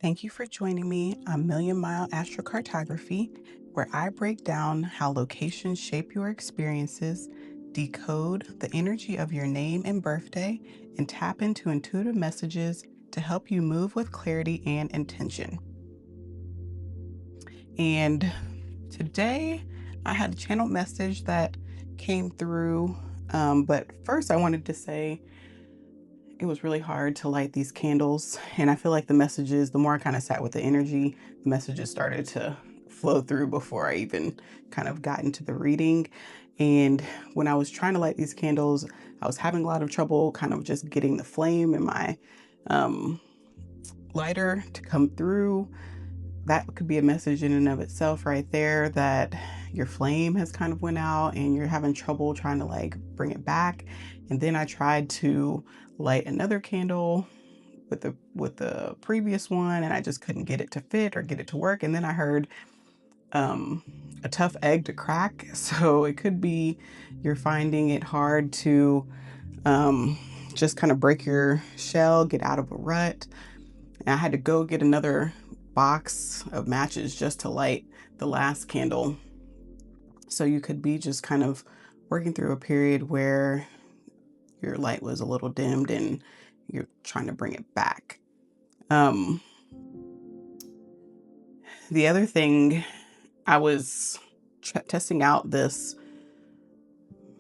Thank you for joining me on Million Mile Astrocartography, where I break down how locations shape your experiences, decode the energy of your name and birthday, and tap into intuitive messages to help you move with clarity and intention. And today I had a channel message that came through. But first, I wanted to say it was really hard to light these candles. And I feel like the messages, the more I kind of sat with the energy, the messages started to flow through before I even kind of got into the reading. And when I was trying to light these candles, I was having a lot of trouble kind of just getting the flame in my um, lighter to come through. That could be a message in and of itself right there, that your flame has kind of went out and you're having trouble trying to like bring it back. And then I tried to light another candle with the previous one, and I just couldn't get it to fit or get it to work. And then I heard um a tough egg to crack. So it could be you're finding it hard to um just kind of break your shell, get out of a rut. And I had to go get another box of matches just to light the last candle. So you could be just kind of working through a period where your light was a little dimmed and you're trying to bring it back. Um, the other thing, I was testing out this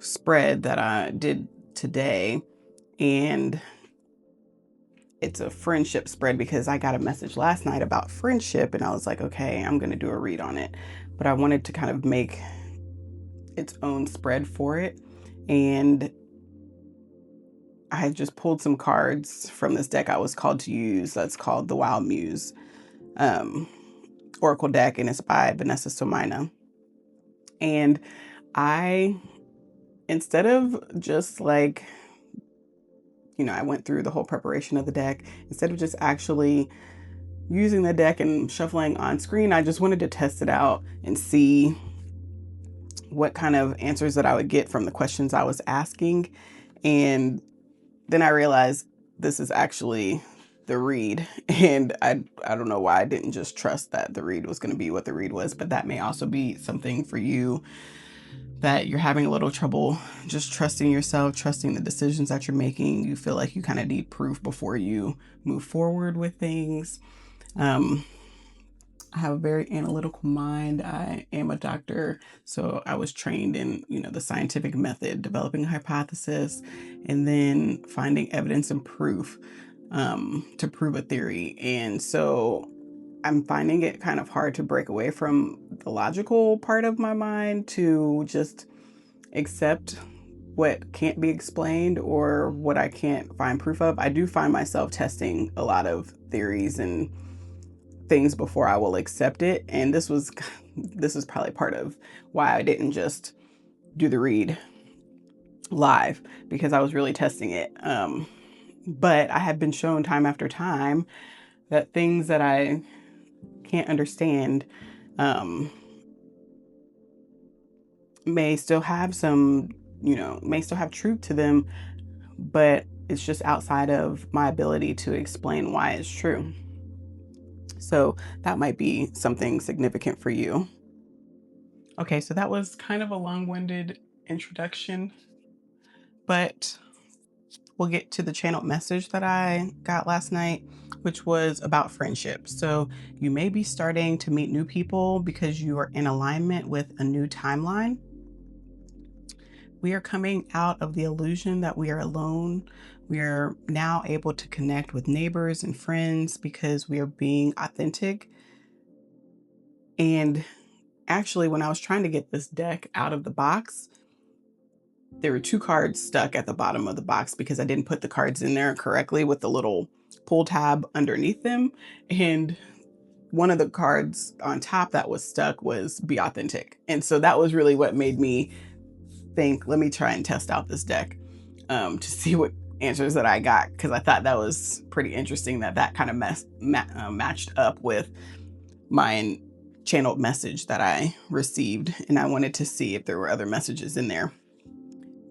spread that I did today, and it's a friendship spread because I got a message last night about friendship, and I was like, okay, I'm going to do a read on it. But I wanted to kind of make its own spread for it. And I had just pulled some cards from this deck I was called to use. That's called the Wild Muse um, Oracle deck, and it's by Vanessa Somina. And I, instead of just like, I went through the whole preparation of the deck, instead of just actually using the deck and shuffling on screen, I just wanted to test it out and see what kind of answers that I would get from the questions I was asking. And then I realized this is actually the read. And I don't know why I didn't just trust that the read was going to be what the read was, but that may also be something for you, that you're having a little trouble just trusting yourself, trusting the decisions that you're making. You feel like you kind of need proof before you move forward with things. I have a very analytical mind. I am a doctor, so I was trained in, the scientific method, developing a hypothesis, and then finding evidence and proof to prove a theory. And so I'm finding it kind of hard to break away from the logical part of my mind to just accept what can't be explained or what I can't find proof of. I do find myself testing a lot of theories and things before I will accept it. And this is probably part of why I didn't just do the read live, because I was really testing it. But I have been shown time after time that things that I can't understand um, may still have may still have truth to them, but it's just outside of my ability to explain why it's true. So that might be something significant for you. Okay, so that was kind of a long-winded introduction, but we'll get to the channeled message that I got last night, which was about friendship. So you may be starting to meet new people because you are in alignment with a new timeline. We are coming out of the illusion that we are alone. We are now able to connect with neighbors and friends because we are being authentic. And actually, when I was trying to get this deck out of the box, there were two cards stuck at the bottom of the box because I didn't put the cards in there correctly with the little pull tab underneath them. And one of the cards on top that was stuck was be authentic. And so that was really what made me think, let me try and test out this deck to see what answers that I got, because I thought that was pretty interesting that kind of matched up with my channeled message that I received, and I wanted to see if there were other messages in there.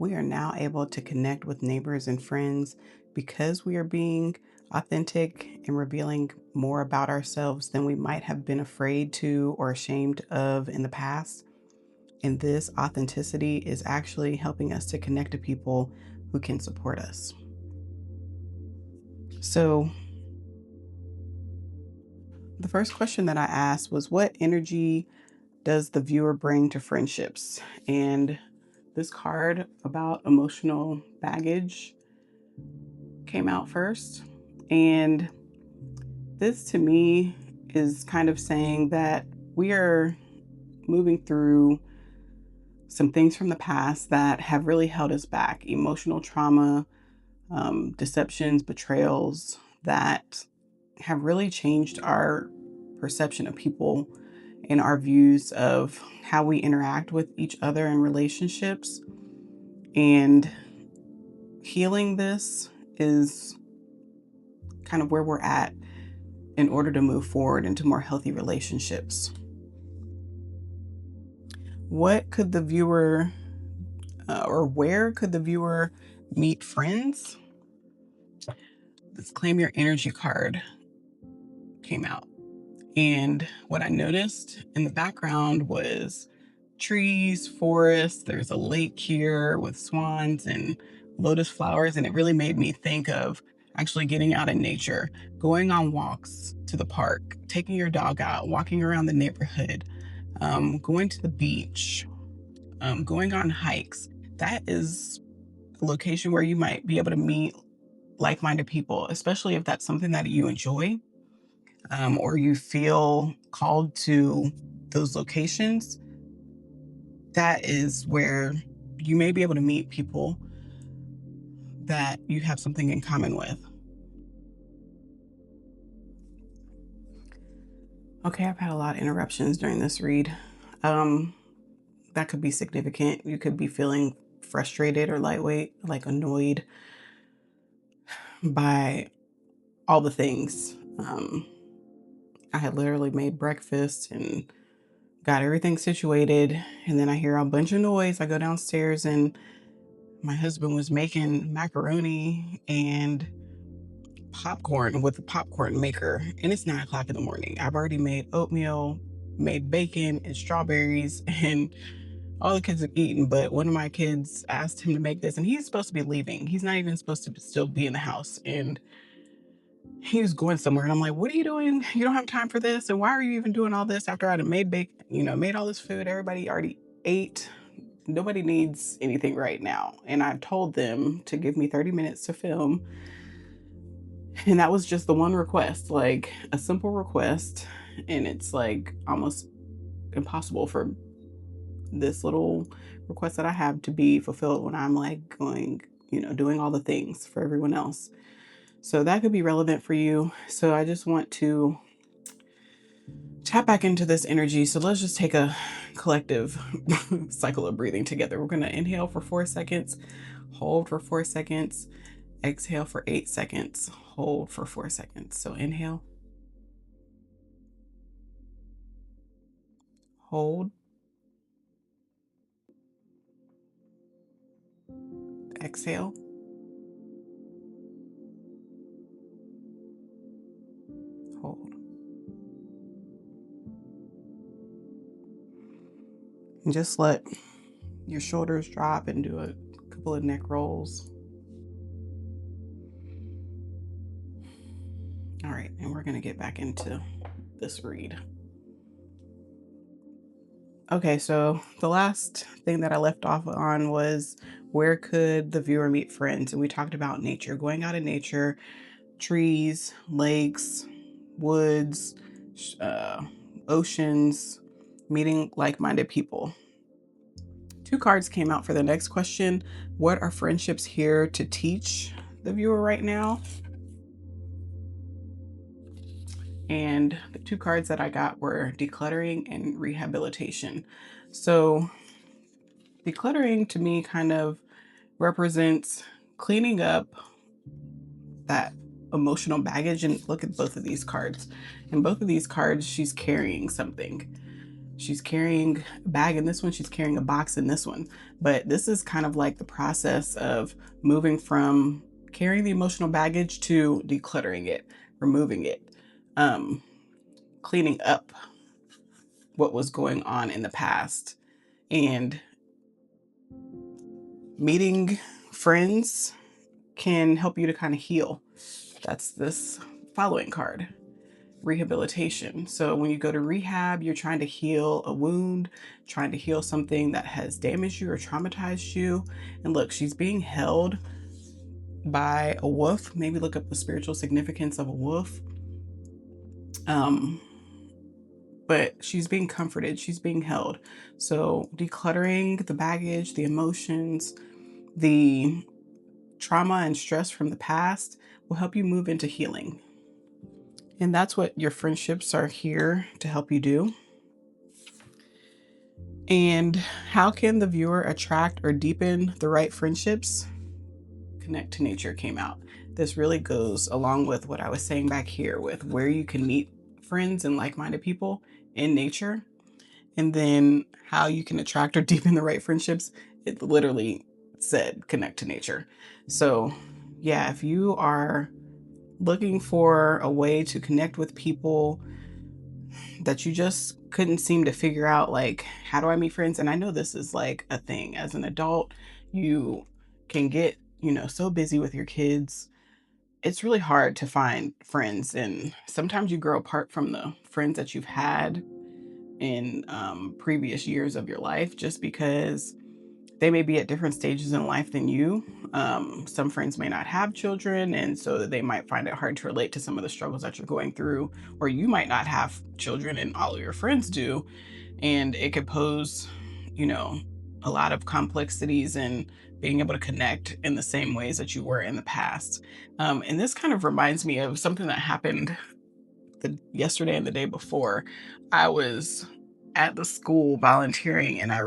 we are now able to connect with neighbors and friends because we are being authentic and revealing more about ourselves than we might have been afraid to or ashamed of in the past. And this authenticity is actually helping us to connect to people who can support us. So, the first question that I asked was, what energy does the viewer bring to friendships? And this card about emotional baggage came out first. And this to me is kind of saying that we are moving through some things from the past that have really held us back, emotional trauma, deceptions, betrayals that have really changed our perception of people and our views of how we interact with each other in relationships. And healing this is kind of where we're at in order to move forward into more healthy relationships. What could the viewer, or where could the viewer meet friends? This Claim Your Energy card came out. And what I noticed in the background was trees, forests. There's a lake here with swans and lotus flowers. And it really made me think of actually getting out in nature, going on walks to the park, taking your dog out, walking around the neighborhood, going to the beach, going on hikes. That is a location where you might be able to meet like minded people, especially if that's something that you enjoy, or you feel called to those locations. That is where you may be able to meet people that you have something in common with. Okay, I've had a lot of interruptions during this read. Um, that could be significant. You could be feeling frustrated or lightweight, like annoyed by all the things. I had literally made breakfast and got everything situated, and then I hear a bunch of noise. I go downstairs, and my husband was making macaroni and popcorn with a popcorn maker, and it's 9 o'clock in the morning. I've already made oatmeal, made bacon and strawberries, and all the kids have eaten. But one of my kids asked him to make this, and he's supposed to be leaving. He's not even supposed to still be in the house, and he was going somewhere. And I'm like, "What are you doing? You don't have time for this. And why are you even doing all this after I'd made bacon? Made all this food. Everybody already ate. Nobody needs anything right now." And I've told them to give me 30 minutes to film. And that was just the one request, like a simple request. And it's like almost impossible for this little request that I have to be fulfilled when I'm like going, doing all the things for everyone else. So that could be relevant for you. So I just want to tap back into this energy. So let's just take a collective cycle of breathing together. We're going to inhale for 4 seconds, hold for 4 seconds, exhale for 8 seconds, hold for 4 seconds. So inhale, hold, exhale, hold. And just let your shoulders drop and do a couple of neck rolls. All right, and we're going to get back into this read. Okay, so the last thing that I left off on was, where could the viewer meet friends? And we talked about nature, going out in nature, trees, lakes, woods, oceans, meeting like minded people. 2 cards came out for the next question. What are friendships here to teach the viewer right now? And the 2 cards that I got were decluttering and rehabilitation. So decluttering to me kind of represents cleaning up that emotional baggage. And look at both of these cards. In both of these cards, she's carrying something. She's carrying a bag in this one, she's carrying a box in this one. But this is kind of like the process of moving from carrying the emotional baggage to decluttering it, removing it, um, cleaning up what was going on in the past. And meeting friends can help you to kind of heal. That's this following card, rehabilitation. So when you go to rehab, you're trying to heal a wound, trying to heal something that has damaged you or traumatized you. And look, she's being held by a wolf. Maybe look up the spiritual significance of a wolf. But she's being comforted, she's being held. So decluttering the baggage, the emotions, the trauma and stress from the past will help you move into healing. And that's what your friendships are here to help you do. And how can the viewer attract or deepen the right friendships? Connect to nature came out. This really goes along with what I was saying back here with where you can meet friends and like-minded people in nature. And then how you can attract or deepen the right friendships. It literally said connect to nature. So yeah, if you are looking for a way to connect with people that you just couldn't seem to figure out, like, how do I meet friends? And I know this is like a thing as an adult, you can get, so busy with your kids. It's really hard to find friends. And sometimes you grow apart from the friends that you've had in previous years of your life just because they may be at different stages in life than you. Some friends may not have children, and so they might find it hard to relate to some of the struggles that you're going through, or you might not have children and all of your friends do. And it could pose, you know, a lot of complexities in being able to connect in the same ways that you were in the past. And this kind of reminds me of something that happened yesterday and the day before. I was at the school volunteering and I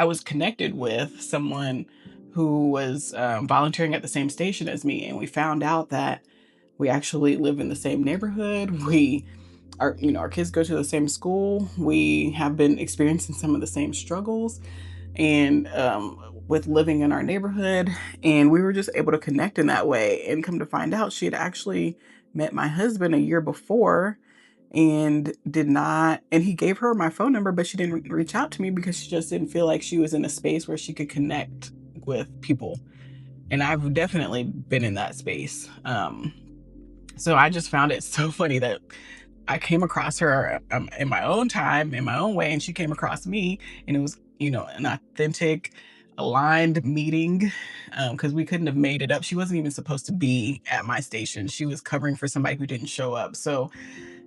was connected with someone who was volunteering at the same station as me. And we found out that we actually live in the same neighborhood. Our kids go to the same school. We have been experiencing some of the same struggles and with living in our neighborhood. And we were just able to connect in that way. And come to find out, she had actually met my husband a year before and he gave her my phone number, but she didn't reach out to me because she just didn't feel like she was in a space where she could connect with people. And I've definitely been in that space. So I just found it so funny that I came across her in my own time, in my own way, and she came across me, and it was, an authentic, aligned meeting because we couldn't have made it up. She wasn't even supposed to be at my station. She was covering for somebody who didn't show up. So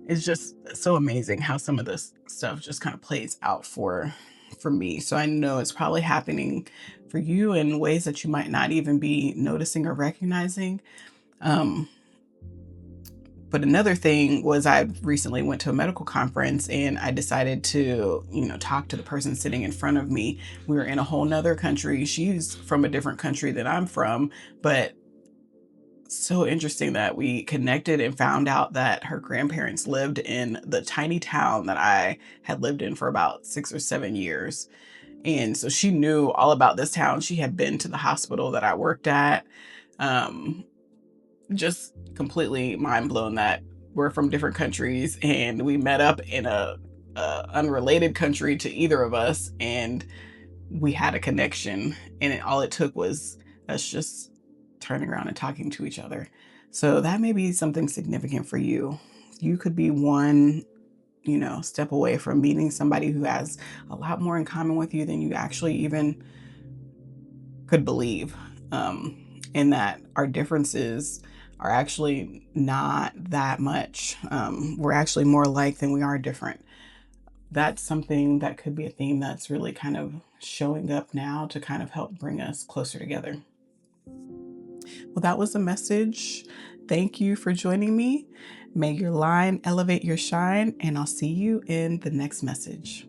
it's just so amazing how some of this stuff just kind of plays out for me. So I know it's probably happening for you in ways that you might not even be noticing or recognizing. Um, but another thing was I recently went to a medical conference and I decided to, talk to the person sitting in front of me. We were in a whole nother country. She's from a different country than I'm from, but so interesting that we connected and found out that her grandparents lived in the tiny town that I had lived in for about 6 or 7 years. And so she knew all about this town. She had been to the hospital that I worked at. Um, just completely mind blown that we're from different countries and we met up in a unrelated country to either of us, and we had a connection. And all it took was us just turning around and talking to each other. So that may be something significant for you. You could be one, step away from meeting somebody who has a lot more in common with you than you actually even could believe. In that our differences are actually not that much. We're actually more alike than we are different. That's something that could be a theme that's really kind of showing up now to kind of help bring us closer together. Well, that was the message. Thank you for joining me. May your line elevate your shine, and I'll see you in the next message.